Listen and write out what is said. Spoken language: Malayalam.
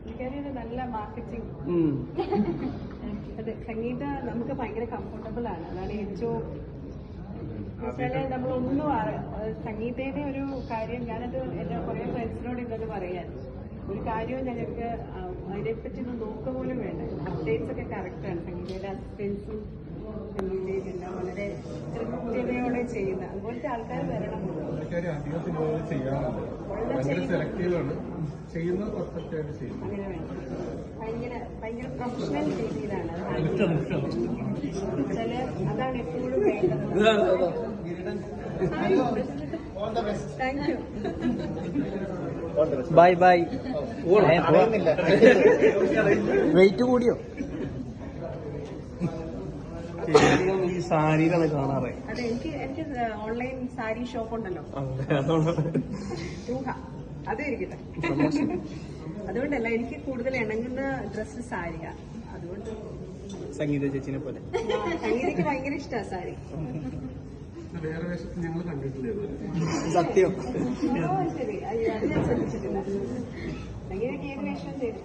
എനിക്കറിയാം നല്ല മാർക്കറ്റിംഗ്. അതെ, സംഗീത നമുക്ക് ഭയങ്കര കംഫർട്ടബിൾ ആണ്. അതാണ് ഏറ്റവും നമ്മളൊന്നും സംഗീതയുടെ ഒരു കാര്യം. ഞാനത് എന്റെ കുറെ ഫ്രണ്ട്സിനോട് ഇന്നത് പറയാൻ ഒരു കാര്യവും ഞങ്ങൾക്ക് അതിനെപ്പറ്റി ഒന്ന് നോക്കുക പോലും വേണ്ട. അപ്ഡേറ്റ്സ് ഒക്കെ കറക്റ്റാണ്. സംഗീതയുടെ അസിസ്റ്റൻസും സംഗീതയും എല്ലാം വളരെ കൃത്യതയോടെ ചെയ്യുന്ന അതുപോലത്തെ ആൾക്കാർ വരണം. അങ്ങനെ വേണം. ഭയങ്കര പ്രൊഫഷണൽ രീതിയിലാണ് അതാണ് എപ്പോഴും വേണ്ടത്. Thank you. Bye bye. Weight കൂടിയോ? ഈ സാരിയിലാണ് കാണാറ്. അതെ, എനിക്ക് ഓൺലൈൻ സാരി ഷോപ്പ് ഉണ്ടല്ലോ, അത് ഇരിക്കട്ടെ. അതുകൊണ്ടല്ല, എനിക്ക് കൂടുതൽ ഇണങ്ങുന്ന ഡ്രസ്സ് സാരിയാ. അതുകൊണ്ട് സംഗീത ചേച്ചിനെ പോലെ സംഗീതയ്ക്ക് ഭയങ്കര ഇഷ്ടമാണ് സാരി. ഞങ്ങൾ കണ്ടിട്ടില്ലേ? സത്യം. ശരി, അത് ഞാൻ ശ്രദ്ധിച്ചിട്ടില്ല. സംഗീതയ്ക്ക് ഏത് വേഷം ചെയ്തു?